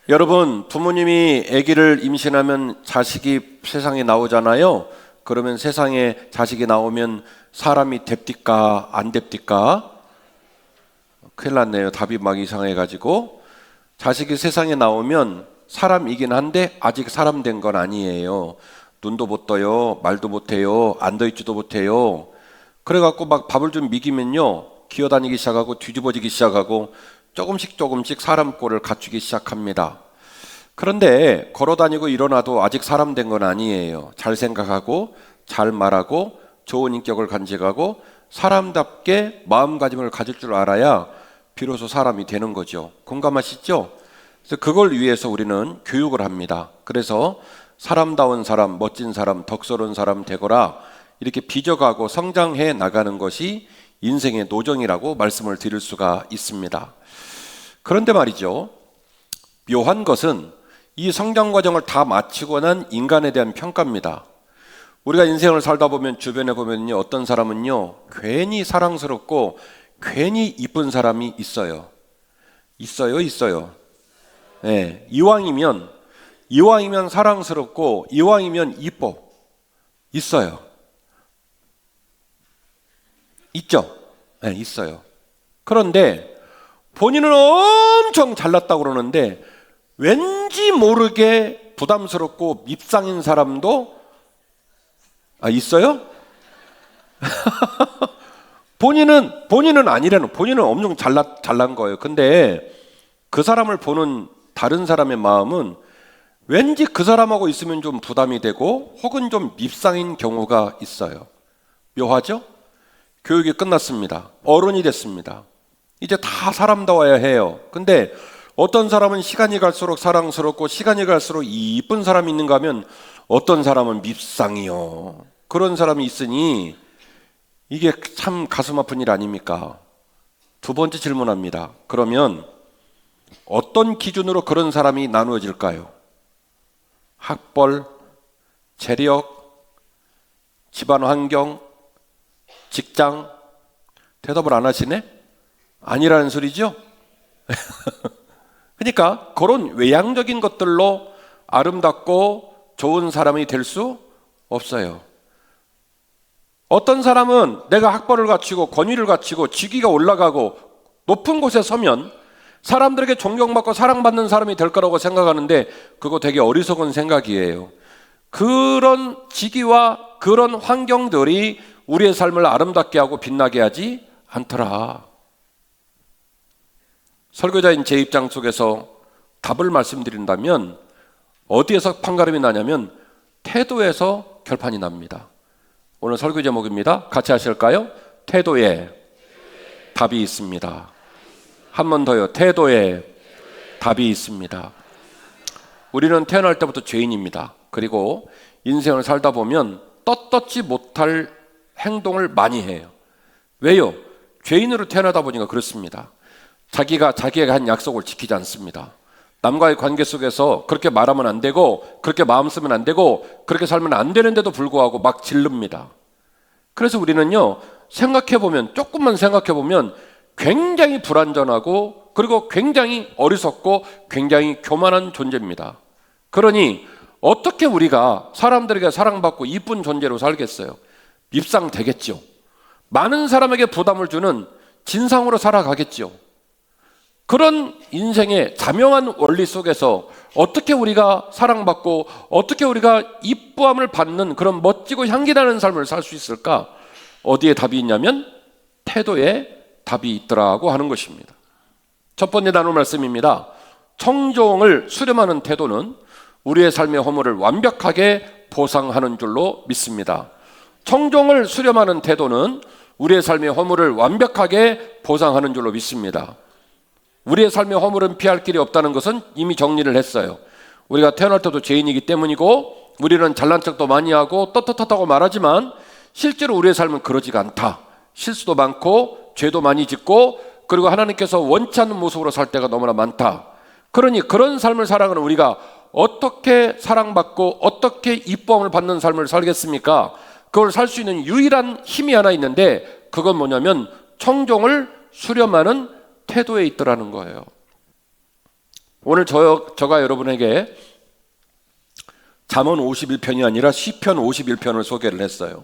여러분, 부모님이 아기를 임신하면 자식이 세상에 나오잖아요. 그러면 세상에 자식이 나오면 사람이 됩니까? 안 됩니까? 큰일 났네요. 답이 막 이상해가지고. 자식이 세상에 나오면 사람이긴 한데 아직 사람 된 건 아니에요. 눈도 못 떠요. 말도 못해요. 앉아있지도 못해요. 그래갖고 막 밥을 좀 먹이면요, 기어다니기 시작하고 뒤집어지기 시작하고 조금씩 사람 꼴을 갖추기 시작합니다. 그런데 걸어다니고 일어나도 아직 사람 된 건 아니에요. 잘 생각하고 잘 말하고 좋은 인격을 간직하고 사람답게 마음가짐을 가질 줄 알아야 비로소 사람이 되는 거죠. 공감하시죠? 그래서 그걸 위해서 우리는 교육을 합니다. 그래서 사람다운 사람, 멋진 사람, 덕스러운 사람 되거라, 이렇게 빚어가고 성장해 나가는 것이 인생의 노정이라고 말씀을 드릴 수가 있습니다. 그런데 말이죠, 묘한 것은 이 성장 과정을 다 마치고 난 인간에 대한 평가입니다. 우리가 인생을 살다 보면 주변에 보면요, 어떤 사람은요 괜히 사랑스럽고 괜히 이쁜 사람이 있어요. 있어요. 네, 이왕이면 사랑스럽고 이왕이면 이뻐. 있어요. 있죠? 네, 있어요. 그런데 본인은 엄청 잘났다고 그러는데 왠지 모르게 부담스럽고 밉상인 사람도 있어요? 본인은 아니라는, 본인은 엄청 잘난 거예요. 근데 그 사람을 보는 다른 사람의 마음은 왠지 그 사람하고 있으면 좀 부담이 되고 혹은 좀 밉상인 경우가 있어요. 묘하죠? 교육이 끝났습니다. 어른이 됐습니다. 이제 다 사람다워야 해요. 근데 어떤 사람은 시간이 갈수록 사랑스럽고 시간이 갈수록 이쁜 사람이 있는가 하면 어떤 사람은 밉상이요. 그런 사람이 있으니 이게 참 가슴 아픈 일 아닙니까? 두 번째 질문합니다. 그러면 어떤 기준으로 그런 사람이 나누어질까요? 학벌, 재력, 집안 환경, 직장? 대답을 안 하시네? 아니라는 소리죠? 그러니까 그런 외향적인 것들로 아름답고 좋은 사람이 될 수 없어요. 어떤 사람은 내가 학벌을 갖추고 권위를 갖추고 직위가 올라가고 높은 곳에 서면 사람들에게 존경받고 사랑받는 사람이 될 거라고 생각하는데 그거 되게 어리석은 생각이에요. 그런 직위와 그런 환경들이 우리의 삶을 아름답게 하고 빛나게 하지 않더라. 설교자인 제 입장 속에서 답을 말씀드린다면 어디에서 판가름이 나냐면 태도에서 결판이 납니다. 오늘 설교 제목입니다. 같이 하실까요? 태도에 답이 있습니다. 한 번 더요. 태도에 답이 있습니다. 우리는 태어날 때부터 죄인입니다. 그리고 인생을 살다 보면 떳떳지 못할 행동을 많이 해요. 왜요? 죄인으로 태어나다 보니까 그렇습니다. 자기가 한 약속을 지키지 않습니다. 남과의 관계 속에서 그렇게 말하면 안 되고 그렇게 마음 쓰면 안 되고 그렇게 살면 안 되는데도 불구하고 막 질릅니다. 그래서 우리는요, 조금만 생각해보면 굉장히 불완전하고 그리고 굉장히 어리석고 굉장히 교만한 존재입니다. 그러니 어떻게 우리가 사람들에게 사랑받고 이쁜 존재로 살겠어요? 밉상 되겠죠. 많은 사람에게 부담을 주는 진상으로 살아가겠죠. 그런 인생의 자명한 원리 속에서 어떻게 우리가 사랑받고 어떻게 우리가 이쁘함을 받는 그런 멋지고 향기나는 삶을 살 수 있을까? 어디에 답이 있냐면 태도에 답이 있더라고 하는 것입니다. 첫 번째 나눌 말씀입니다. 청종을 수렴하는 태도는 우리의 삶의 허물을 완벽하게 보상하는 줄로 믿습니다. 청종을 수렴하는 태도는 우리의 삶의 허물을 완벽하게 보상하는 줄로 믿습니다. 우리의 삶의 허물은 피할 길이 없다는 것은 이미 정리를 했어요. 우리가 태어날 때도 죄인이기 때문이고 우리는 잘난 척도 많이 하고 떳떳하다고 말하지만 실제로 우리의 삶은 그러지가 않다. 실수도 많고 죄도 많이 짓고 그리고 하나님께서 원치 않는 모습으로 살 때가 너무나 많다. 그러니 그런 삶을 살아가는 우리가 어떻게 사랑받고 어떻게 이쁨을 받는 삶을 살겠습니까? 그걸 살 수 있는 유일한 힘이 하나 있는데 그건 뭐냐면 청종을 수렴하는 태도에 있더라는 거예요. 오늘 저가 여러분에게 잠언 51편이 아니라 시편 51편을 소개를 했어요.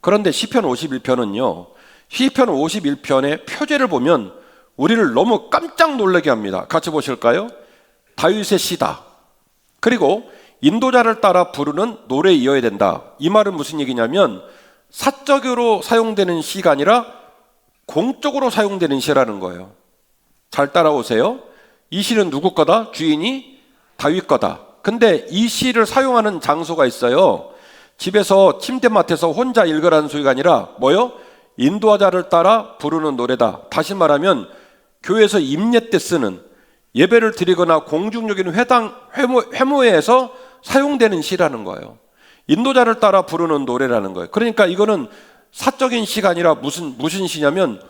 그런데 시편 51편은요, 시편 51편의 표제를 보면 우리를 너무 깜짝 놀라게 합니다. 같이 보실까요? 다윗의 시다. 그리고 인도자를 따라 부르는 노래에 이어야 된다. 이 말은 무슨 얘기냐면 사적으로 사용되는 시가 아니라 공적으로 사용되는 시라는 거예요. 잘 따라오세요. 이 시는 누구 거다? 주인이 다윗 거다. 근데 이 시를 사용하는 장소가 있어요. 집에서 침대맡에서 혼자 읽으라는 소리가 아니라 뭐요? 인도자를 따라 부르는 노래다. 다시 말하면 교회에서 임례 때 쓰는, 예배를 드리거나 공중적인 회모회에서 사용되는 시라는 거예요. 인도자를 따라 부르는 노래라는 거예요. 그러니까 이거는 사적인 시가 아니라 무슨 시냐면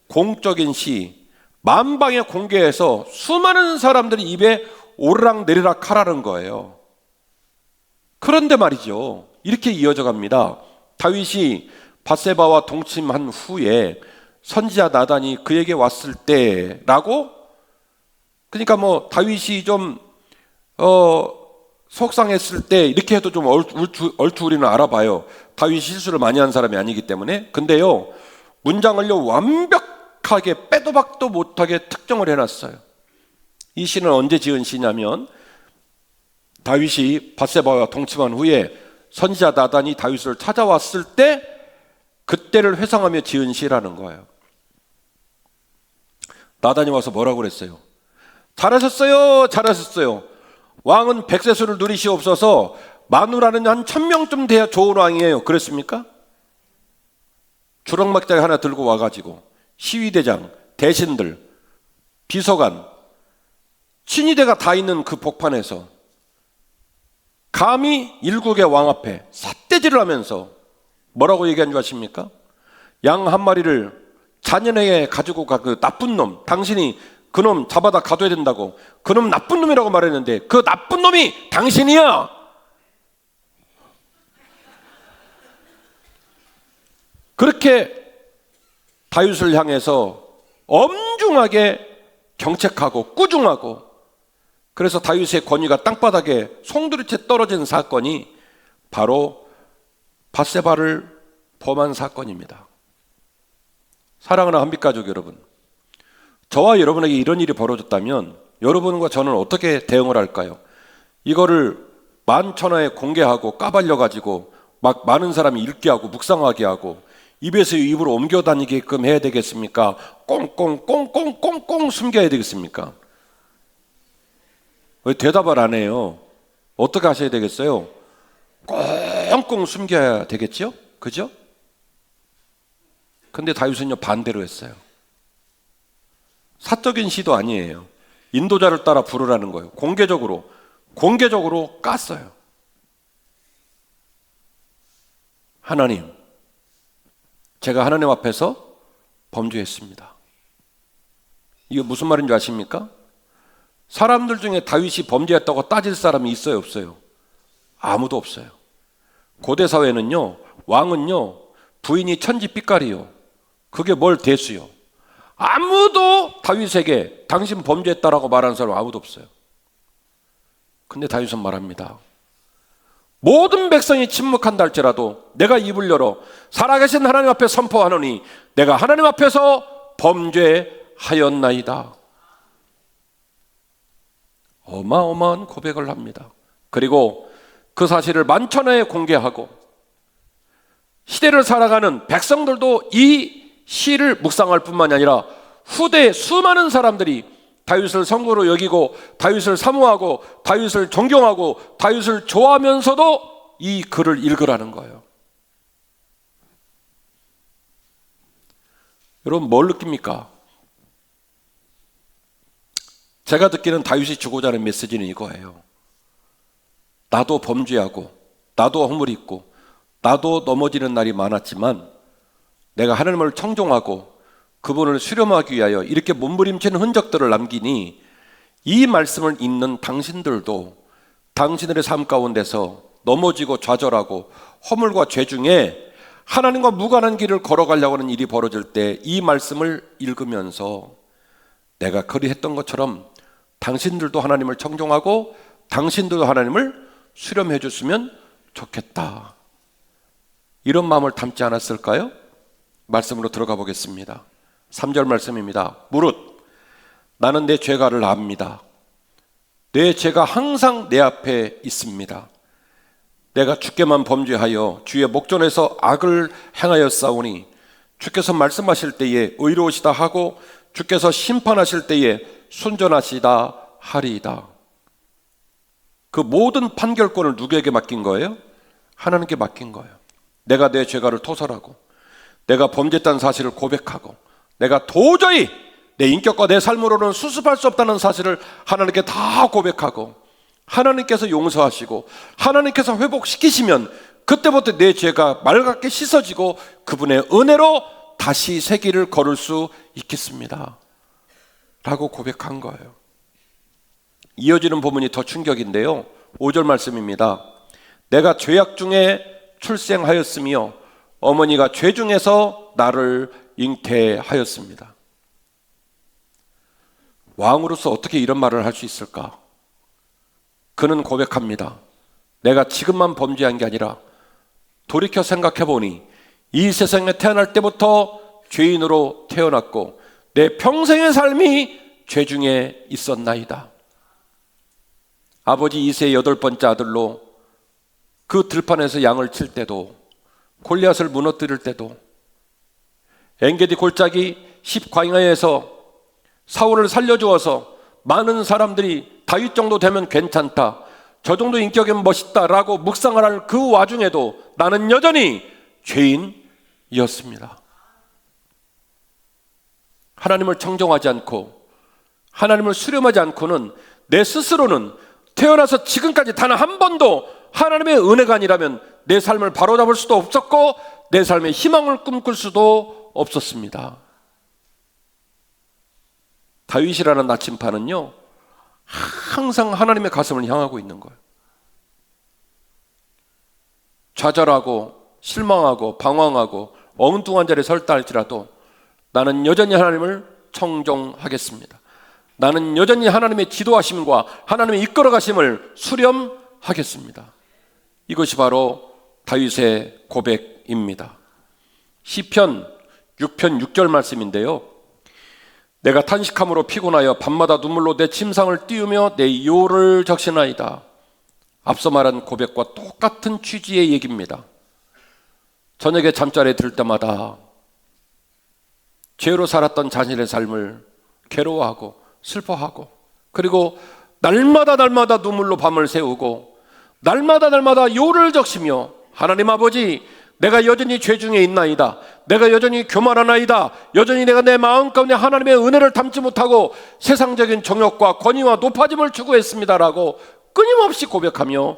공적인 시, 만방에 공개해서 수많은 사람들이 입에 오르락 내리락 하라는 거예요. 그런데 말이죠, 이렇게 이어져 갑니다. 다윗이 밧세바와 동침한 후에 선지자 나단이 그에게 왔을 때라고, 그러니까 뭐 다윗이 좀 속상했을 때 이렇게 해도 좀 얼추 우리는 알아봐요. 다윗이 실수를 많이 한 사람이 아니기 때문에. 근데요, 문장을요 완벽하게 빼도 박도 못하게 특정을 해놨어요. 이 시는 언제 지은 시냐면 다윗이 밧세바와 동침한 후에 선지자 나단이 다윗을 찾아왔을 때 그때를 회상하며 지은 시라는 거예요. 나단이 와서 뭐라고 그랬어요? 잘하셨어요, 잘하셨어요. 왕은 백세수를 누리시옵소서. 마누라는 한 1000명쯤 돼야 좋은 왕이에요. 그랬습니까? 주렁막대기 하나 들고 와가지고 시위대장, 대신들, 비서관, 친위대가 다 있는 그 복판에서 감히 일국의 왕 앞에 삿대질을 하면서 뭐라고 얘기한 줄 아십니까? 양 한 마리를 잔인하게 가지고 가 그 나쁜 놈, 당신이 그놈 잡아다 가둬야 된다고, 그놈 나쁜 놈이라고 말했는데 그 나쁜 놈이 당신이야. 그렇게 다윗을 향해서 엄중하게 경책하고 꾸중하고, 그래서 다윗의 권위가 땅바닥에 송두리째 떨어진 사건이 바로 밧세바를 범한 사건입니다. 사랑하는 한빛가족 여러분, 저와 여러분에게 이런 일이 벌어졌다면 여러분과 저는 어떻게 대응을 할까요? 이거를 만천하에 공개하고 까발려가지고 막 많은 사람이 읽게 하고 묵상하게 하고 입에서 입으로 옮겨 다니게끔 해야 되겠습니까? 꽁꽁꽁꽁꽁꽁 숨겨야 되겠습니까? 왜 대답을 안 해요? 어떻게 하셔야 되겠어요? 꽁꽁 숨겨야 되겠죠? 그죠? 근데 다윗은요 반대로 했어요. 사적인 시도 아니에요. 인도자를 따라 부르라는 거예요. 공개적으로 깠어요. 하나님, 제가 하나님 앞에서 범죄했습니다. 이게 무슨 말인 줄 아십니까? 사람들 중에 다윗이 범죄했다고 따질 사람이 있어요, 없어요? 아무도 없어요. 고대 사회는요, 왕은요 부인이 천지빛깔이요. 그게 뭘 대수요? 아무도 다윗에게 당신 범죄했다라고 말하는 사람 아무도 없어요. 근데 다윗은 말합니다. 모든 백성이 침묵한다 할지라도 내가 입을 열어 살아계신 하나님 앞에 선포하노니 내가 하나님 앞에서 범죄하였나이다. 어마어마한 고백을 합니다. 그리고 그 사실을 만천하에 공개하고 시대를 살아가는 백성들도 이 시를 묵상할 뿐만이 아니라 후대에 수많은 사람들이 다윗을 성도로 여기고 다윗을 사모하고 다윗을 존경하고 다윗을 좋아하면서도 이 글을 읽으라는 거예요. 여러분 뭘 느낍니까? 제가 듣기는 다윗이 주고자 하는 메시지는 이거예요. 나도 범죄하고 나도 허물이 있고 나도 넘어지는 날이 많았지만 내가 하나님을 청종하고 그분을 수렴하기 위하여 이렇게 몸부림치는 흔적들을 남기니 이 말씀을 읽는 당신들도 당신들의 삶 가운데서 넘어지고 좌절하고 허물과 죄 중에 하나님과 무관한 길을 걸어가려고 하는 일이 벌어질 때 이 말씀을 읽으면서 내가 그리 했던 것처럼 당신들도 하나님을 청종하고 당신들도 하나님을 수렴해 줬으면 좋겠다. 이런 마음을 담지 않았을까요? 말씀으로 들어가 보겠습니다. 3절 말씀입니다. 무릇 나는 내 죄가를 압니다. 내 죄가 항상 내 앞에 있습니다. 내가 주께만 범죄하여 주의 목전에서 악을 행하였사오니 주께서 말씀하실 때에 의로우시다 하고 주께서 심판하실 때에 순전하시다 하리이다. 그 모든 판결권을 누구에게 맡긴 거예요? 하나님께 맡긴 거예요. 내가 내 죄가를 토설하고 내가 범죄했다는 사실을 고백하고 내가 도저히 내 인격과 내 삶으로는 수습할 수 없다는 사실을 하나님께 다 고백하고 하나님께서 용서하시고 하나님께서 회복시키시면 그때부터 내 죄가 맑게 씻어지고 그분의 은혜로 다시 새 길을 걸을 수 있겠습니다 라고 고백한 거예요. 이어지는 본문이 더 충격인데요. 5절 말씀입니다. 내가 죄악 중에 출생하였으며 어머니가 죄 중에서 나를 잉태하였습니다. 왕으로서 어떻게 이런 말을 할 수 있을까? 그는 고백합니다. 내가 지금만 범죄한 게 아니라 돌이켜 생각해 보니 이 세상에 태어날 때부터 죄인으로 태어났고 내 평생의 삶이 죄 중에 있었나이다. 아버지 이새의 8번째 아들로 그 들판에서 양을 칠 때도 골리앗을 무너뜨릴 때도 엔게디 골짜기 10광야에서 사울을 살려주어서 많은 사람들이 다윗 정도 되면 괜찮다, 저 정도 인격이면 멋있다라고 묵상을 할 그 와중에도 나는 여전히 죄인이었습니다. 하나님을 청정하지 않고 하나님을 수렴하지 않고는 내 스스로는 태어나서 지금까지 단 한 번도 하나님의 은혜가 아니라면 내 삶을 바로잡을 수도 없었고 내 삶의 희망을 꿈꿀 수도 없었습니다. 다윗이라는 나침판은요 항상 하나님의 가슴을 향하고 있는 거예요. 좌절하고 실망하고 방황하고 엉뚱한 자리에 설다 할지라도 나는 여전히 하나님을 청종하겠습니다. 나는 여전히 하나님의 지도하심과 하나님의 이끌어가심을 수렴하겠습니다. 이것이 바로 다윗의 고백입니다. 시편 6편 6절 말씀인데요. 내가 탄식함으로 피곤하여 밤마다 눈물로 내 침상을 띄우며 내 요를 적시나이다. 앞서 말한 고백과 똑같은 취지의 얘기입니다. 저녁에 잠자리에 들 때마다 죄로 살았던 자신의 삶을 괴로워하고 슬퍼하고 그리고 날마다 눈물로 밤을 새우고 날마다 요를 적시며 하나님 아버지 내가 여전히 죄 중에 있나이다. 내가 여전히 교만하나이다. 여전히 내가 내 마음 가운데 하나님의 은혜를 담지 못하고 세상적인 정욕과 권위와 높아짐을 추구했습니다라고 끊임없이 고백하며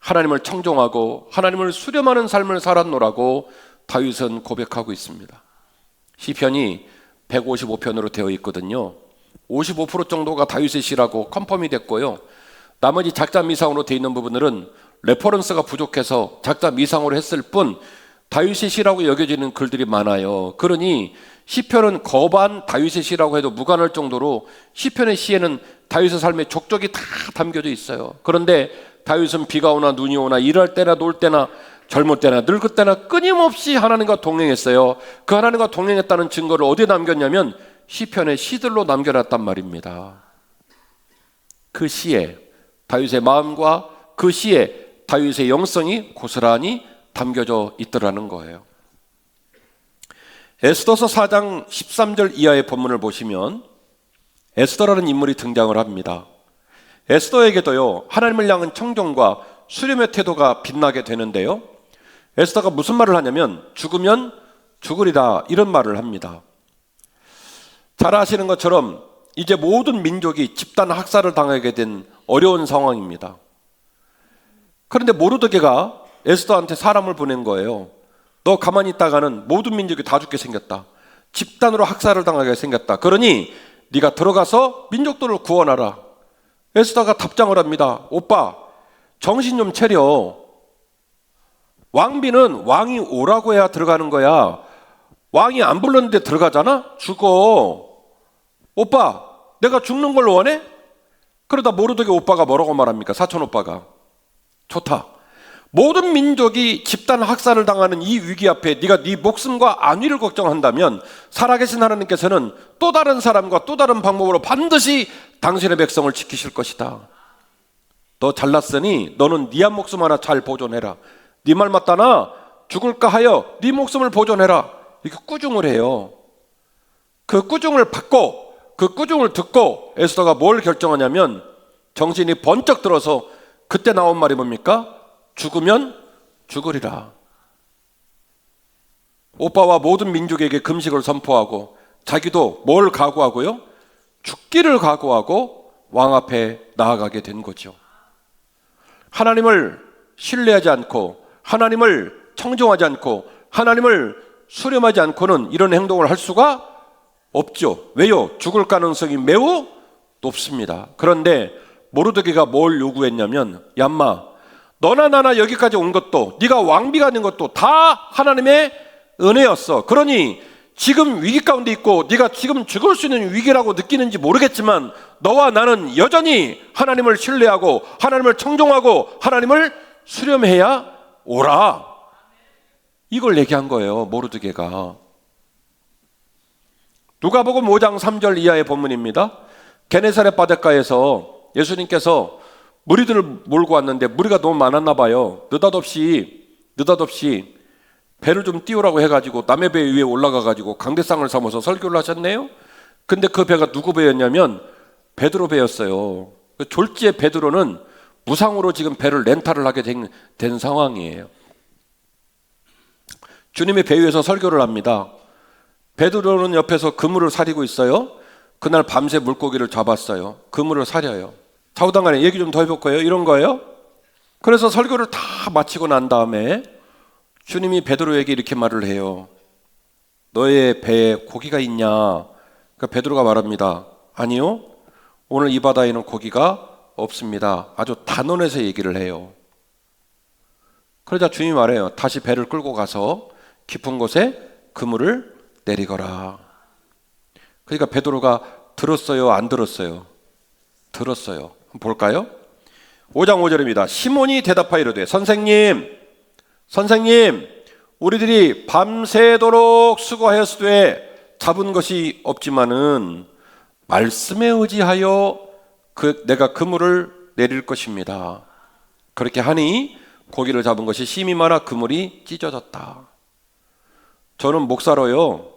하나님을 청종하고 하나님을 수렴하는 삶을 살았노라고 다윗은 고백하고 있습니다. 시편이 155편으로 되어 있거든요. 55% 정도가 다윗의 시라고 컨펌이 됐고요. 나머지 작자 미상으로 되어 있는 부분들은 레퍼런스가 부족해서 작자 미상으로 했을 뿐 다윗의 시라고 여겨지는 글들이 많아요. 그러니 시편은 거반 다윗의 시라고 해도 무관할 정도로 시편의 시에는 다윗의 삶의 족적이 다 담겨져 있어요. 그런데 다윗은 비가 오나 눈이 오나 일할 때나 놀 때나 젊을 때나 늙을 때나 끊임없이 하나님과 동행했어요. 그 하나님과 동행했다는 증거를 어디에 남겼냐면 시편의 시들로 남겨놨단 말입니다. 그 시에 다윗의 마음과 그 시에 다윗의 영성이 고스란히 담겨져 있더라는 거예요. 에스더서 4장 13절 이하의 본문을 보시면 에스더라는 인물이 등장을 합니다. 에스더에게도요 하나님을 향한 청정과 수렴의 태도가 빛나게 되는데요. 에스더가 무슨 말을 하냐면 죽으면 죽으리다 이런 말을 합니다. 잘 아시는 것처럼 이제 모든 민족이 집단 학살을 당하게 된 어려운 상황입니다. 그런데 모르드게가 에스더한테 사람을 보낸 거예요. 너 가만히 있다가는 모든 민족이 다 죽게 생겼다. 집단으로 학살을 당하게 생겼다. 그러니 네가 들어가서 민족들을 구원하라. 에스더가 답장을 합니다. 오빠 정신 좀 차려. 왕비는 왕이 오라고 해야 들어가는 거야. 왕이 안 불렀는데 들어가잖아? 죽어. 오빠 내가 죽는 걸 원해? 그러다 모르드게 오빠가 뭐라고 말합니까? 사촌 오빠가 좋다. 모든 민족이 집단 학살을 당하는 이 위기 앞에 네가 네 목숨과 안위를 걱정한다면 살아계신 하나님께서는 또 다른 사람과 또 다른 방법으로 반드시 당신의 백성을 지키실 것이다. 너 잘났으니 너는 네 한 목숨 하나 잘 보존해라. 네 말 맞다나 죽을까 하여 네 목숨을 보존해라. 이렇게 꾸중을 해요. 그 꾸중을 받고 그 꾸중을 듣고 에스더가 뭘 결정하냐면 정신이 번쩍 들어서 그때 나온 말이 뭡니까? 죽으면 죽으리라. 오빠와 모든 민족에게 금식을 선포하고 자기도 뭘 각오하고요? 죽기를 각오하고 왕 앞에 나아가게 된 거죠. 하나님을 신뢰하지 않고 하나님을 청종하지 않고 하나님을 수렴하지 않고는 이런 행동을 할 수가 없죠. 왜요? 죽을 가능성이 매우 높습니다. 그런데 모르드게가 뭘 요구했냐면 얌마 너나 나나 여기까지 온 것도 네가 왕비가 된 것도 다 하나님의 은혜였어. 그러니 지금 위기 가운데 있고 네가 지금 죽을 수 있는 위기라고 느끼는지 모르겠지만 너와 나는 여전히 하나님을 신뢰하고 하나님을 청종하고 하나님을 수렴해야 오라. 이걸 얘기한 거예요. 모르드게가. 누가복음 5장 3절 이하의 본문입니다. 게네사렛 바닷가에서 예수님께서 무리들을 몰고 왔는데 무리가 너무 많았나 봐요. 느닷없이 배를 좀 띄우라고 해가지고 남의 배 위에 올라가가지고 강대상을 삼아서 설교를 하셨네요. 근데 그 배가 누구 배였냐면 베드로 배였어요. 졸지에 베드로는 무상으로 지금 배를 렌탈을 하게 된 상황이에요. 주님의 배 위에서 설교를 합니다. 베드로는 옆에서 그물을 사리고 있어요. 그날 밤새 물고기를 잡았어요. 그물을 사려요. 좌우당간에 얘기 좀 더 해볼까요? 이런 거예요. 그래서 설교를 다 마치고 난 다음에 주님이 베드로에게 이렇게 말을 해요. 너의 배에 고기가 있냐? 그러니까 베드로가 말합니다. 아니요. 오늘 이 바다에는 고기가 없습니다. 아주 단언해서 얘기를 해요. 그러자 주님이 말해요. 다시 배를 끌고 가서 깊은 곳에 그물을 내리거라. 그러니까 베드로가 들었어요? 안 들었어요? 들었어요. 한번 볼까요? 5장 5절입니다. 시몬이 대답하여 이르되 선생님 우리들이 밤새도록 수고하였으되 잡은 것이 없지만은 말씀에 의지하여 내가 그물을 내릴 것입니다. 그렇게 하니 고기를 잡은 것이 심히 많아 그물이 찢어졌다. 저는 목사로요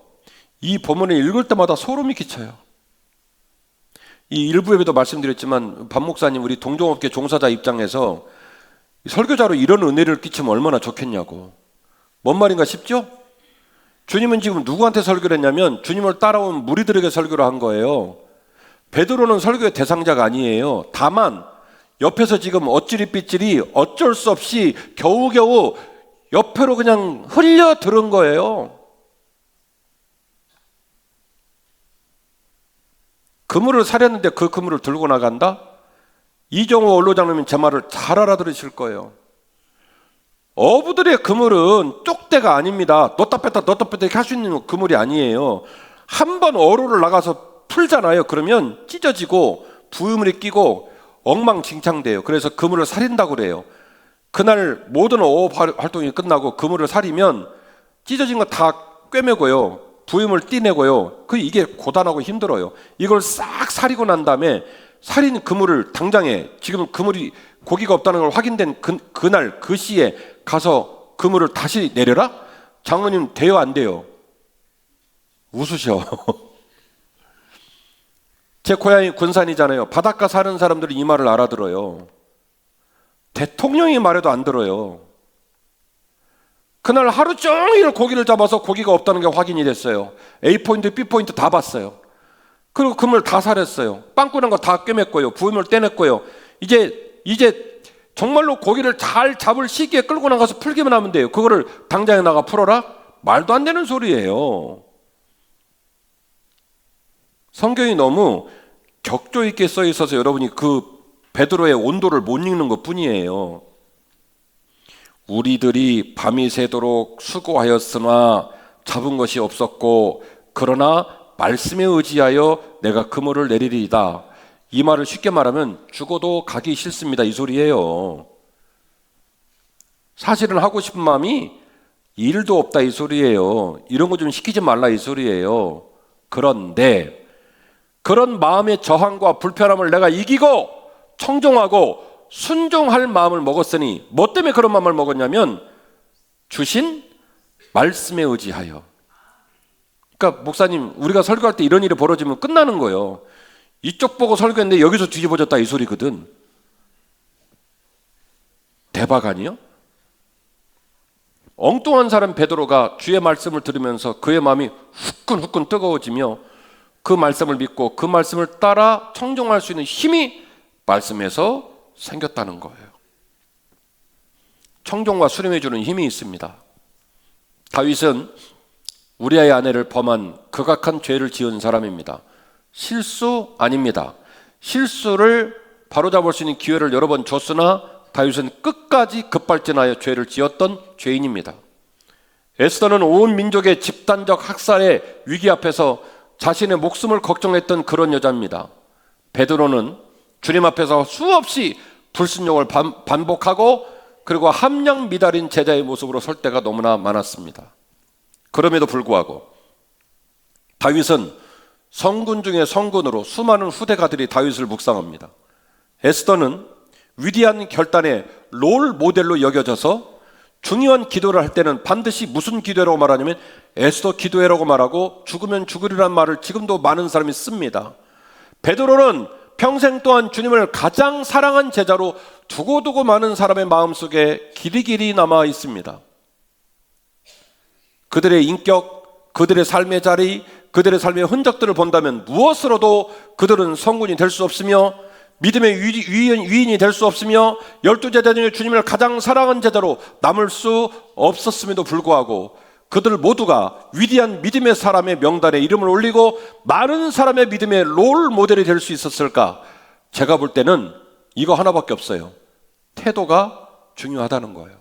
이 본문을 읽을 때마다 소름이 끼쳐요. 이 일부에도 말씀드렸지만 반 목사님 우리 동종업계 종사자 입장에서 설교자로 이런 은혜를 끼치면 얼마나 좋겠냐고. 뭔 말인가 싶죠? 주님은 지금 누구한테 설교를 했냐면 주님을 따라온 무리들에게 설교를 한 거예요. 베드로는 설교의 대상자가 아니에요. 다만 옆에서 지금 어찌리삐찌리 어쩔 수 없이 겨우겨우 옆으로 그냥 흘려 들은 거예요. 그물을 사렸는데 그 그물을 들고 나간다? 이정호 원로장님은 제 말을 잘 알아들으실 거예요. 어부들의 그물은 쪽대가 아닙니다. 넣다 뺐다 이렇게 할 수 있는 그물이 아니에요. 한 번 어로를 나가서 풀잖아요. 그러면 찢어지고 부유물이 끼고 엉망진창돼요. 그래서 그물을 사린다고 그래요. 그날 모든 어업 활동이 끝나고 그물을 사리면 찢어진 거 다 꿰매고요. 부유물 띠내고요. 이게 고단하고 힘들어요. 이걸 싹 사리고 난 다음에 사린 그물을 당장에 지금 그물이 고기가 없다는 걸 확인된 그날 그 시에 가서 그물을 다시 내려라? 장로님 돼요 안 돼요? 웃으셔. 제 고향이 군산이잖아요. 바닷가 사는 사람들이 이 말을 알아들어요. 대통령이 말해도 안 들어요. 그날 하루 종일 고기를 잡아서 고기가 없다는 게 확인이 됐어요. A포인트, B포인트 다 봤어요. 그리고 그물 다 사렸어요. 빵꾸난 거 다 꿰맸고요. 부음을 떼냈고요. 이제 정말로 고기를 잘 잡을 시기에 끌고 나가서 풀기만 하면 돼요. 그거를 당장에 나가 풀어라? 말도 안 되는 소리예요. 성경이 너무 격조 있게 써 있어서 여러분이 그 베드로의 온도를 못 읽는 것 뿐이에요. 우리들이 밤이 새도록 수고하였으나 잡은 것이 없었고 그러나 말씀에 의지하여 내가 그물을 내리리이다. 이 말을 쉽게 말하면 죽어도 가기 싫습니다, 이 소리예요. 사실은 하고 싶은 마음이 일도 없다, 이 소리예요. 이런 거 좀 시키지 말라, 이 소리예요. 그런데 그런 마음의 저항과 불편함을 내가 이기고 청종하고 순종할 마음을 먹었으니, 뭐 때문에 그런 마음을 먹었냐면 주신 말씀에 의지하여. 그러니까 목사님, 우리가 설교할 때 이런 일이 벌어지면 끝나는 거예요. 이쪽 보고 설교했는데 여기서 뒤집어졌다, 이 소리거든. 대박 아니요? 엉뚱한 사람 베드로가 주의 말씀을 들으면서 그의 마음이 후끈후끈 뜨거워지며 그 말씀을 믿고 그 말씀을 따라 청종할 수 있는 힘이 말씀에서 생겼다는 거예요. 청종과 수렴해 주는 힘이 있습니다. 다윗은 우리아의 아내를 범한 극악한 죄를 지은 사람입니다. 실수 아닙니다. 실수를 바로잡을 수 있는 기회를 여러 번 줬으나 다윗은 끝까지 급발진하여 죄를 지었던 죄인입니다. 에스더는 온 민족의 집단적 학살의 위기 앞에서 자신의 목숨을 걱정했던 그런 여자입니다. 베드로는 주님 앞에서 수없이 불순종을 반복하고 그리고 함량 미달인 제자의 모습으로 설 때가 너무나 많았습니다. 그럼에도 불구하고 다윗은 성군 중에 성군으로 수많은 후대가들이 다윗을 묵상합니다. 에스더는 위대한 결단의 롤 모델로 여겨져서 중요한 기도를 할 때는 반드시 무슨 기도라고 말하냐면 에스더 기도회라고 말하고 죽으면 죽으리란 말을 지금도 많은 사람이 씁니다. 베드로는 평생 동안 주님을 가장 사랑한 제자로 두고두고 많은 사람의 마음속에 길이길이 남아 있습니다. 그들의 인격, 그들의 삶의 자리, 그들의 삶의 흔적들을 본다면 무엇으로도 그들은 성군이 될 수 없으며 믿음의 위인이 될 수 없으며 12제자 중에 주님을 가장 사랑한 제자로 남을 수 없었음에도 불구하고 그들 모두가 위대한 믿음의 사람의 명단에 이름을 올리고 많은 사람의 믿음의 롤 모델이 될 수 있었을까? 제가 볼 때는 이거 하나밖에 없어요. 태도가 중요하다는 거예요.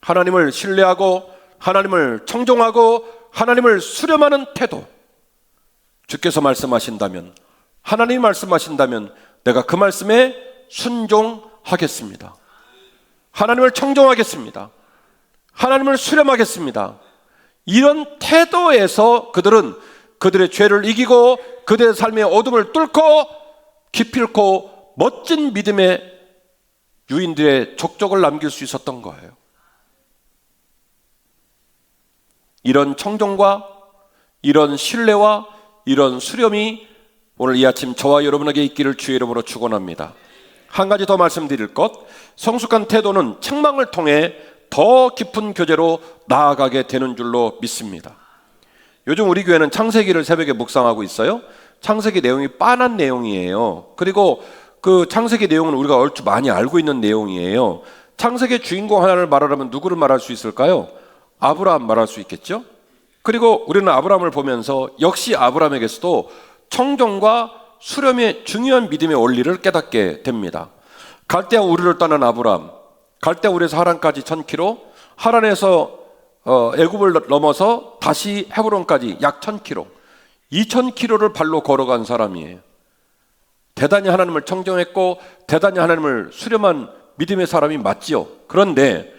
하나님을 신뢰하고 하나님을 청종하고 하나님을 수렴하는 태도. 주께서 말씀하신다면, 하나님이 말씀하신다면 내가 그 말씀에 순종하겠습니다. 하나님을 청종하겠습니다. 하나님을 수렴하겠습니다. 이런 태도에서 그들은 그들의 죄를 이기고 그들의 삶의 어둠을 뚫고 기필코 멋진 믿음의 유인들의 족적을 남길 수 있었던 거예요. 이런 청종과 이런 신뢰와 이런 수렴이 오늘 이 아침 저와 여러분에게 있기를 주의 이름으로 축원합니다. 한 가지 더 말씀드릴 것, 성숙한 태도는 책망을 통해 더 깊은 교제로 나아가게 되는 줄로 믿습니다. 요즘 우리 교회는 창세기를 새벽에 묵상하고 있어요. 창세기 내용이 빤한 내용이에요. 그리고 그 창세기 내용은 우리가 얼추 많이 알고 있는 내용이에요. 창세기의 주인공 하나를 말하려면 누구를 말할 수 있을까요? 아브라함 말할 수 있겠죠? 그리고 우리는 아브라함을 보면서 역시 아브라함에게서도 청종과 수렴의 중요한 믿음의 원리를 깨닫게 됩니다. 갈대아 우르를 떠난 아브라함, 갈대아 우르에서 하란까지 1000km, 하란에서 애굽을 넘어서 다시 헤브론까지 약 1000km, 2000km를 발로 걸어간 사람이에요. 대단히 하나님을 청종했고 대단히 하나님을 수렴한 믿음의 사람이 맞지요. 그런데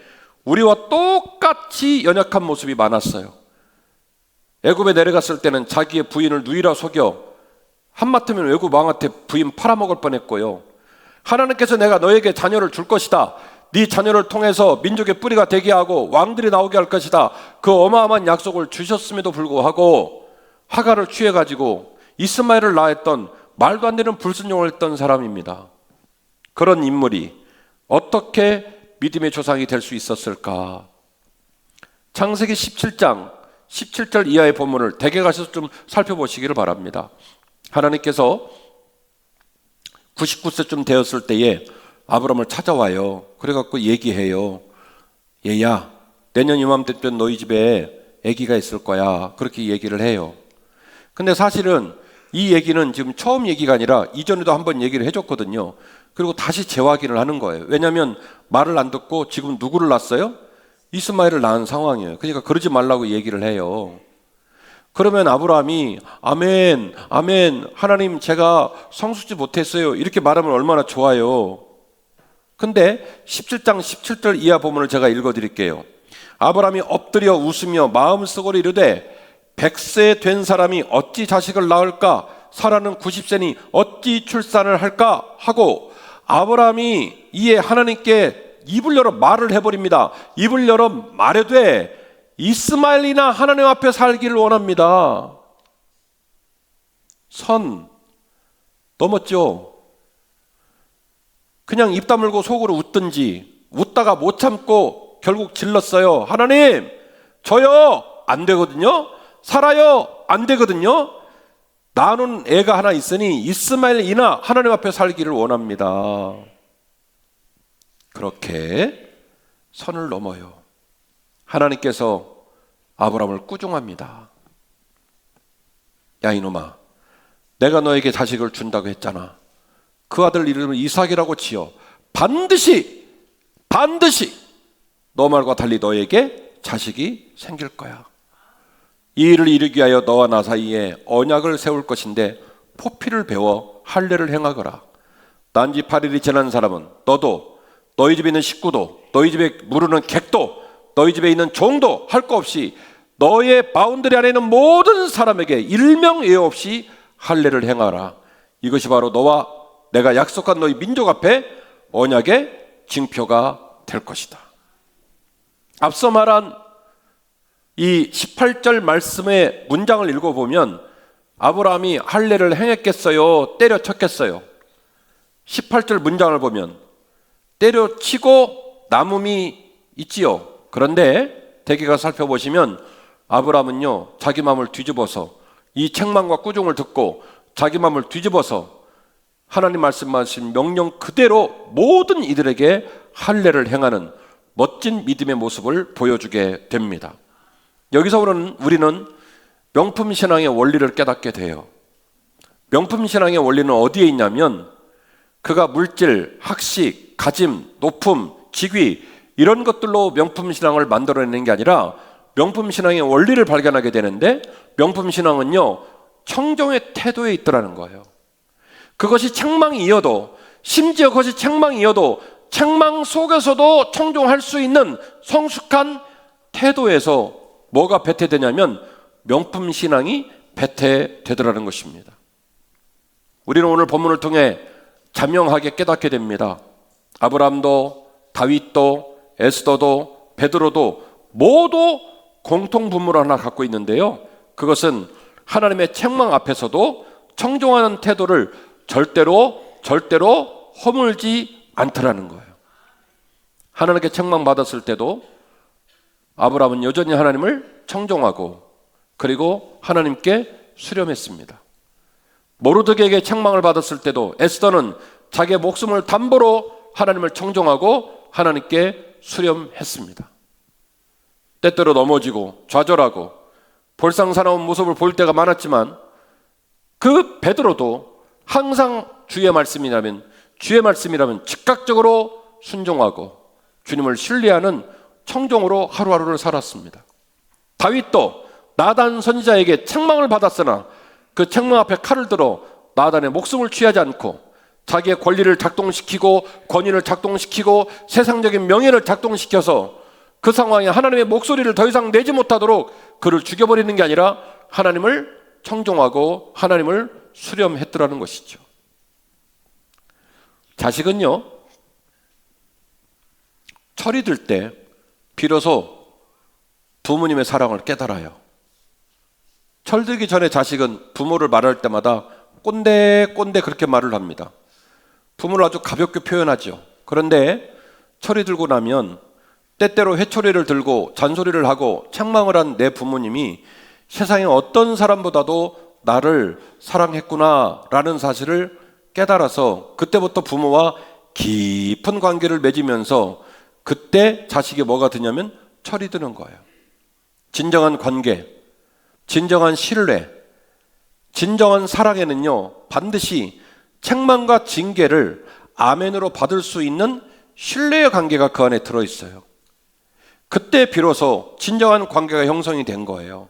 우리와 똑같이 연약한 모습이 많았어요. 애굽에 내려갔을 때는 자기의 부인을 누이라 속여 한마터면 애굽 왕한테 부인 팔아먹을 뻔했고요. 하나님께서 내가 너에게 자녀를 줄 것이다, 네 자녀를 통해서 민족의 뿌리가 되게 하고 왕들이 나오게 할 것이다, 그 어마어마한 약속을 주셨음에도 불구하고 하가를 취해가지고 이스마엘을 낳았던 말도 안 되는 불순종을 했던 사람입니다. 그런 인물이 어떻게 믿음의 조상이 될 수 있었을까? 창세기 17장 17절 이하의 본문을 댁에 가셔서 좀 살펴보시기를 바랍니다. 하나님께서 99세쯤 되었을 때에 아브라함을 찾아와요. 그래갖고 얘기해요. 얘야, 내년 이맘때쯤 너희 집에 아기가 있을 거야. 그렇게 얘기를 해요. 근데 사실은 이 얘기는 지금 처음 얘기가 아니라 이전에도 한번 얘기를 해줬거든요. 그리고 다시 재확인을 하는 거예요. 왜냐하면 말을 안 듣고 지금 누구를 낳았어요? 이스마엘을 낳은 상황이에요. 그러니까 그러지 말라고 얘기를 해요. 그러면 아브라함이 아멘, 아멘, 하나님 제가 성숙지 못했어요, 이렇게 말하면 얼마나 좋아요. 근데 17장 17절 이하 본문을 제가 읽어드릴게요. 아브라함이 엎드려 웃으며 마음속으로 이르되 100세 된 사람이 어찌 자식을 낳을까? 사라는 90세니 어찌 출산을 할까? 하고 아브라함이 이에 하나님께 입을 열어 말을 해버립니다. 입을 열어 말해되 이스마엘이나 하나님 앞에 살기를 원합니다. 선 넘었죠. 그냥 입 다물고 속으로 웃든지, 웃다가 못 참고 결국 질렀어요. 하나님, 저요 안 되거든요. 살아요 안 되거든요. 나는 애가 하나 있으니 이스마엘이나 하나님 앞에 살기를 원합니다. 그렇게 선을 넘어요. 하나님께서 아브라함을 꾸중합니다. 야 이놈아, 내가 너에게 자식을 준다고 했잖아. 그 아들 이름을 이삭이라고 지어 반드시 너 말과 달리 너에게 자식이 생길 거야. 이 일을 이루기 위하여 너와 나 사이에 언약을 세울 것인데 포피를 베어 할례를 행하거라. 난지 8일이 지난 사람은 너도 너희 집에 있는 식구도 너희 집에 무르는 객도 너희 집에 있는 종도 할 거 없이 너의 바운더리 안에 있는 모든 사람에게 일명예외 없이 할례를 행하라. 이것이 바로 너와 내가 약속한 너희 민족 앞에 언약의 징표가 될 것이다. 앞서 말한 이 18절 말씀의 문장을 읽어보면 아브라함이 할례를 행했겠어요? 때려쳤겠어요? 18절 문장을 보면 때려치고 남음이 있지요. 그런데 대개가 살펴보시면 아브라함은요, 자기 마음을 뒤집어서 이 책망과 꾸중을 듣고 자기 마음을 뒤집어서 하나님 말씀하신 명령 그대로 모든 이들에게 할례를 행하는 멋진 믿음의 모습을 보여주게 됩니다. 여기서 우리는 명품신앙의 원리를 깨닫게 돼요. 명품신앙의 원리는 어디에 있냐면 그가 물질, 학식, 가짐, 높음, 직위 이런 것들로 명품신앙을 만들어내는 게 아니라 명품신앙의 원리를 발견하게 되는데 명품신앙은요, 청종의 태도에 있더라는 거예요. 그것이 책망이어도, 심지어 그것이 책망이어도 책망 속에서도 청종할 수 있는 성숙한 태도에서 뭐가 배태되냐면 명품신앙이 배태되더라는 것입니다. 우리는 오늘 본문을 통해 자명하게 깨닫게 됩니다. 아브라함도 다윗도 에스더도 베드로도 모두 공통분모를 하나 갖고 있는데요, 그것은 하나님의 책망 앞에서도 청종하는 태도를 절대로 허물지 않더라는 거예요. 하나님께 책망받았을 때도 아브라함은 여전히 하나님을 청종하고 그리고 하나님께 수렴했습니다. 모르드게에게 책망을 받았을 때도 에스더는 자기의 목숨을 담보로 하나님을 청종하고 하나님께 수렴했습니다. 때때로 넘어지고 좌절하고 볼상사나운 모습을 볼 때가 많았지만 그 베드로도 항상 주의 말씀이라면 즉각적으로 순종하고 주님을 신뢰하는 청종으로 하루하루를 살았습니다. 다윗도 나단 선지자에게 책망을 받았으나 그 책망 앞에 칼을 들어 나단의 목숨을 취하지 않고 자기의 권리를 작동시키고 권위를 작동시키고 세상적인 명예를 작동시켜서 그 상황에 하나님의 목소리를 더 이상 내지 못하도록 그를 죽여버리는 게 아니라 하나님을 청종하고 하나님을 수렴했더라는 것이죠. 자식은요, 철이 들 때 비로소 부모님의 사랑을 깨달아요. 철들기 전에 자식은 부모를 말할 때마다 꼰대 그렇게 말을 합니다. 부모를 아주 가볍게 표현하죠. 그런데 철이 들고 나면 때때로 회초리를 들고 잔소리를 하고 책망을 한 내 부모님이 세상에 어떤 사람보다도 나를 사랑했구나라는 사실을 깨달아서 그때부터 부모와 깊은 관계를 맺으면서 그때 자식이 뭐가 드냐면 철이 드는 거예요. 진정한 관계, 진정한 신뢰, 진정한 사랑에는요, 반드시 책망과 징계를 아멘으로 받을 수 있는 신뢰의 관계가 그 안에 들어있어요. 그때 비로소 진정한 관계가 형성이 된 거예요.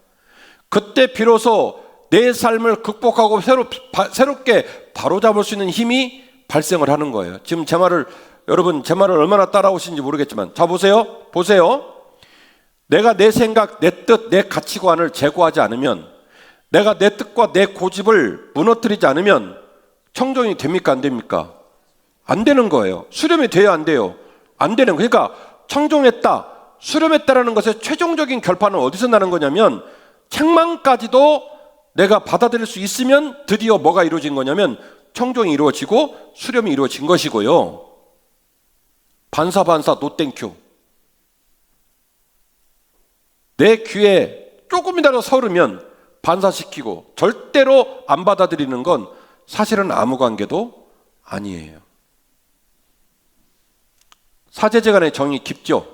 그때 비로소 내 삶을 극복하고 새롭게 바로잡을 수 있는 힘이 발생을 하는 거예요. 지금 여러분 제 말을 얼마나 따라오시는지 모르겠지만, 자 보세요. 내가 내 생각, 내 뜻, 내 가치관을 제고하지 않으면, 내가 내 뜻과 내 고집을 무너뜨리지 않으면 청정이 됩니까? 안 됩니까? 안 되는 거예요. 수렴이 돼야 안 돼요. 안 되는 거예요. 그러니까 청정했다, 수렴했다라는 것의 최종적인 결판은 어디서 나는 거냐면, 책망까지도 내가 받아들일 수 있으면 드디어 뭐가 이루어진 거냐면 청정이 이루어지고 수렴이 이루어진 것이고요. 반사 노 땡큐. 내 귀에 조금이라도 서르면 반사시키고 절대로 안 받아들이는 건 사실은 아무 관계도 아니에요. 사제지간의 정이 깊죠.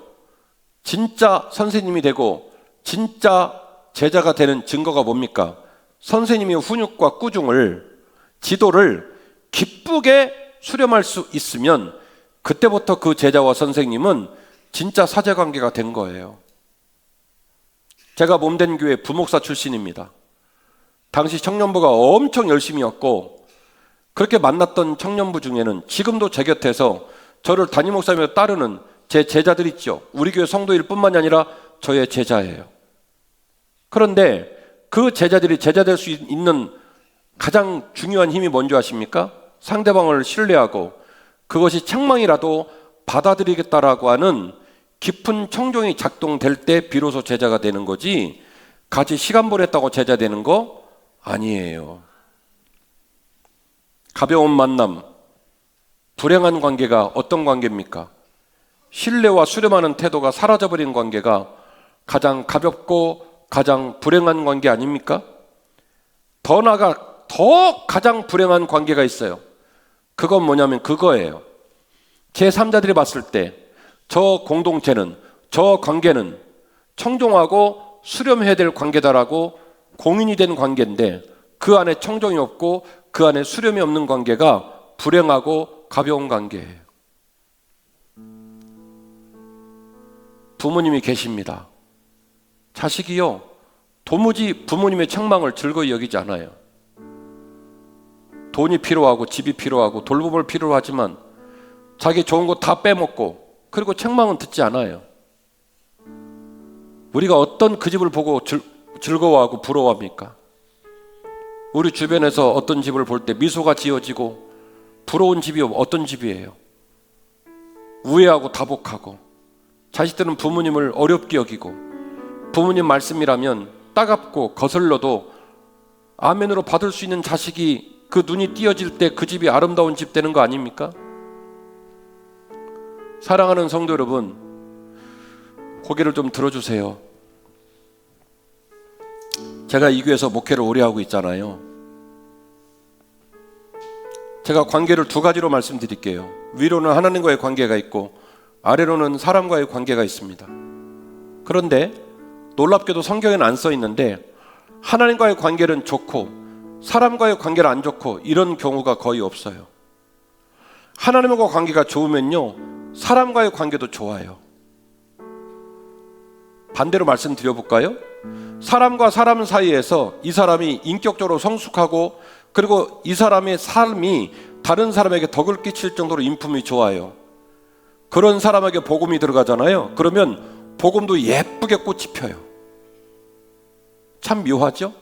진짜 선생님이 되고 진짜 제자가 되는 증거가 뭡니까? 선생님의 훈육과 꾸중을, 지도를 기쁘게 수렴할 수 있으면 그때부터 그 제자와 선생님은 진짜 사제관계가 된 거예요. 제가 몸된 교회 부목사 출신입니다. 당시 청년부가 엄청 열심히였고, 그렇게 만났던 청년부 중에는 지금도 제 곁에서 저를 담임 목사님으로 따르는 제 제자들 있죠. 우리 교회 성도일 뿐만이 아니라 저의 제자예요. 그런데 그 제자들이 제자 될 수 있는 가장 중요한 힘이 뭔지 아십니까? 상대방을 신뢰하고 그것이 책망이라도 받아들이겠다라고 하는 깊은 청정이 작동될 때 비로소 제자가 되는 거지, 같이 시간 보냈다고 제자 되는 거 아니에요. 가벼운 만남, 불행한 관계가 어떤 관계입니까? 신뢰와 수렴하는 태도가 사라져버린 관계가 가장 가볍고 가장 불행한 관계 아닙니까? 더 가장 불행한 관계가 있어요. 그건 뭐냐면 그거예요. 제3자들이 봤을 때 저 공동체는, 저 관계는 청정하고 수렴해야 될 관계다라고 공인이 된 관계인데, 그 안에 청정이 없고 그 안에 수렴이 없는 관계가 불행하고 가벼운 관계예요. 부모님이 계십니다. 자식이요, 도무지 부모님의 책망을 즐거이 여기지 않아요. 돈이 필요하고 집이 필요하고 돌봄을 필요하지만 자기 좋은 거 다 빼먹고, 그리고 책망은 듣지 않아요. 우리가 어떤 그 집을 보고 즐거워하고 부러워합니까? 우리 주변에서 어떤 집을 볼 때 미소가 지어지고 부러운 집이 어떤 집이에요? 우애하고 다복하고, 자식들은 부모님을 어렵게 여기고, 부모님 말씀이라면 따갑고 거슬러도 아멘으로 받을 수 있는 자식이 그 눈이 띄어질 때 그 집이 아름다운 집 되는 거 아닙니까? 사랑하는 성도 여러분, 고개를 좀 들어주세요. 제가 이 교회에서 목회를 오래 하고 있잖아요. 제가 관계를 두 가지로 말씀드릴게요. 위로는 하나님과의 관계가 있고 아래로는 사람과의 관계가 있습니다. 그런데 놀랍게도 성경에는 안 써 있는데, 하나님과의 관계는 좋고 사람과의 관계는 안 좋고 이런 경우가 거의 없어요. 하나님과 관계가 좋으면요, 사람과의 관계도 좋아요. 반대로 말씀드려볼까요? 사람과 사람 사이에서 이 사람이 인격적으로 성숙하고, 그리고 이 사람의 삶이 다른 사람에게 덕을 끼칠 정도로 인품이 좋아요. 그런 사람에게 복음이 들어가잖아요. 그러면 복음도 예쁘게 꽃이 펴요. 참 묘하죠?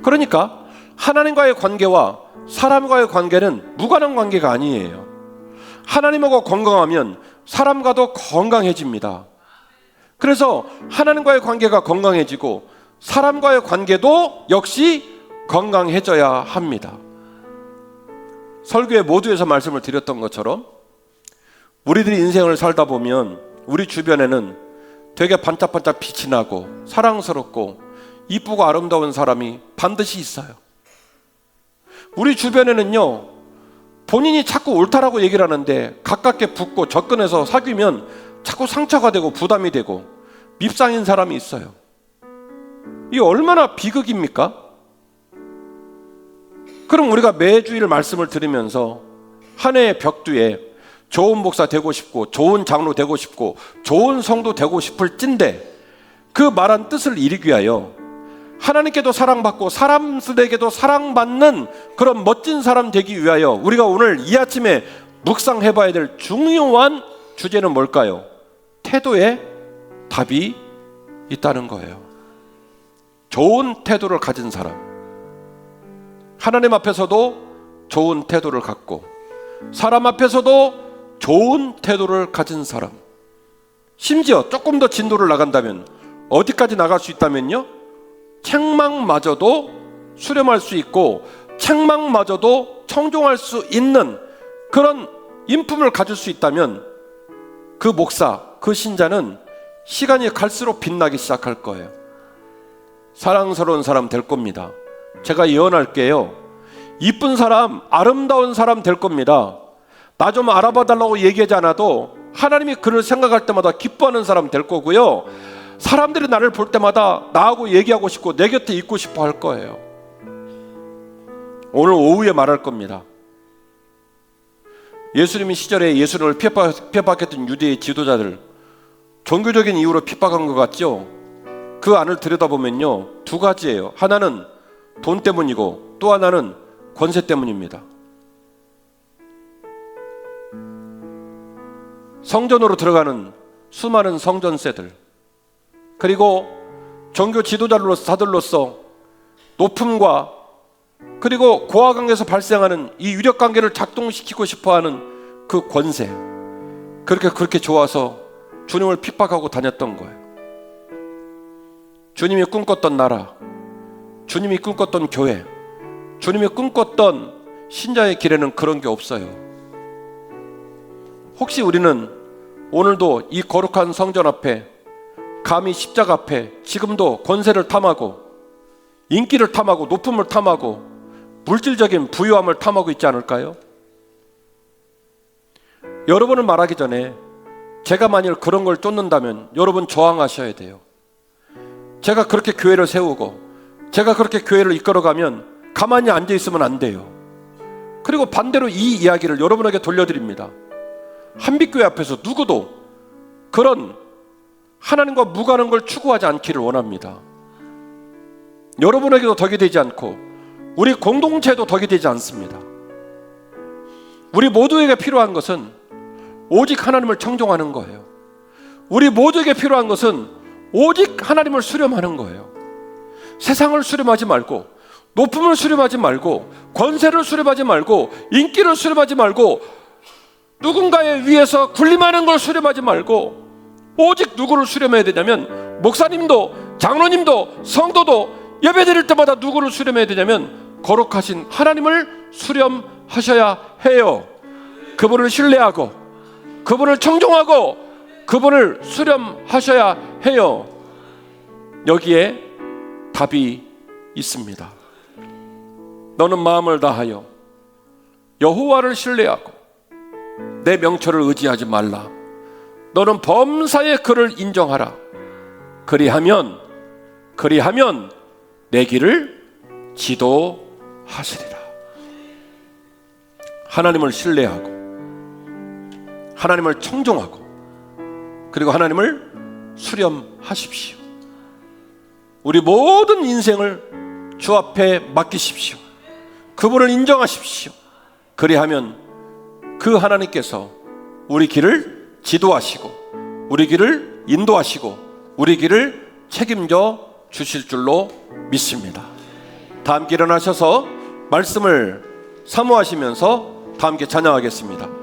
그러니까 하나님과의 관계와 사람과의 관계는 무관한 관계가 아니에요. 하나님하고 건강하면 사람과도 건강해집니다. 그래서 하나님과의 관계가 건강해지고 사람과의 관계도 역시 건강해져야 합니다. 설교의 모두에서 말씀을 드렸던 것처럼 우리들이 인생을 살다 보면 우리 주변에는 되게 반짝반짝 빛이 나고 사랑스럽고 이쁘고 아름다운 사람이 반드시 있어요. 우리 주변에는요, 본인이 자꾸 옳다라고 얘기를 하는데 가깝게 붙고 접근해서 사귀면 자꾸 상처가 되고 부담이 되고 밉상인 사람이 있어요. 이게 얼마나 비극입니까? 그럼 우리가 매주일 말씀을 들으면서 한 해의 벽두에 좋은 목사 되고 싶고 좋은 장로 되고 싶고 좋은 성도 되고 싶을 찐데, 그 말한 뜻을 이루기 위하여 하나님께도 사랑받고 사람들에게도 사랑받는 그런 멋진 사람 되기 위하여 우리가 오늘 이 아침에 묵상해봐야 될 중요한 주제는 뭘까요? 태도에 답이 있다는 거예요. 좋은 태도를 가진 사람, 하나님 앞에서도 좋은 태도를 갖고 사람 앞에서도 좋은 태도를 가진 사람, 심지어 조금 더 진도를 나간다면 어디까지 나갈 수 있다면요, 책망마저도 수렴할 수 있고 책망마저도 청종할 수 있는 그런 인품을 가질 수 있다면 그 목사, 그 신자는 시간이 갈수록 빛나기 시작할 거예요. 사랑스러운 사람 될 겁니다. 제가 예언할게요. 이쁜 사람, 아름다운 사람 될 겁니다. 나 좀 알아봐 달라고 얘기하지 않아도 하나님이 그를 생각할 때마다 기뻐하는 사람 될 거고요. 사람들이 나를 볼 때마다 나하고 얘기하고 싶고 내 곁에 있고 싶어 할 거예요. 오늘 오후에 말할 겁니다. 예수님이 시절에 예수님을 핍박했던 유대의 지도자들, 종교적인 이유로 핍박한 것 같죠? 그 안을 들여다보면요, 두 가지예요. 하나는 돈 때문이고 또 하나는 권세 때문입니다. 성전으로 들어가는 수많은 성전세들, 그리고 종교 지도자들로서 높음과 그리고 고하관계에서 발생하는 이 유력관계를 작동시키고 싶어하는 그 권세, 그렇게 좋아서 주님을 핍박하고 다녔던 거예요. 주님이 꿈꿨던 나라, 주님이 꿈꿨던 교회, 주님이 꿈꿨던 신자의 길에는 그런 게 없어요. 혹시 우리는 오늘도 이 거룩한 성전 앞에, 감히 십자가 앞에 지금도 권세를 탐하고 인기를 탐하고 높음을 탐하고 물질적인 부유함을 탐하고 있지 않을까요? 여러분은 말하기 전에 제가 만일 그런 걸 쫓는다면 여러분 저항하셔야 돼요. 제가 그렇게 교회를 세우고 제가 그렇게 교회를 이끌어가면 가만히 앉아 있으면 안 돼요. 그리고 반대로 이 이야기를 여러분에게 돌려드립니다. 한빛교회 앞에서 누구도 그런 하나님과 무관한 걸 추구하지 않기를 원합니다. 여러분에게도 덕이 되지 않고 우리 공동체도 덕이 되지 않습니다. 우리 모두에게 필요한 것은 오직 하나님을 청종하는 거예요. 우리 모두에게 필요한 것은 오직 하나님을 수렴하는 거예요. 세상을 수렴하지 말고, 높음을 수렴하지 말고, 권세를 수렴하지 말고, 인기를 수렴하지 말고, 누군가에 위해서 군림하는 걸 수렴하지 말고, 오직 누구를 수렴해야 되냐면, 목사님도 장로님도 성도도 예배드릴 때마다 누구를 수렴해야 되냐면 거룩하신 하나님을 수렴하셔야 해요. 그분을 신뢰하고 그분을 청종하고 그분을 수렴하셔야 해요. 여기에 답이 있습니다. 너는 마음을 다하여 여호와를 신뢰하고 내 명철을 의지하지 말라. 너는 범사의 그를 인정하라. 그리하면 내 길을 지도하시리라. 하나님을 신뢰하고 하나님을 청종하고 그리고 하나님을 수렴하십시오. 우리 모든 인생을 주 앞에 맡기십시오. 그분을 인정하십시오. 그리하면 그 하나님께서 우리 길을 지도하시고 우리 길을 인도하시고 우리 길을 책임져 주실 줄로 믿습니다. 다 함께 일어나셔서 말씀을 사모하시면서 다 함께 찬양하겠습니다.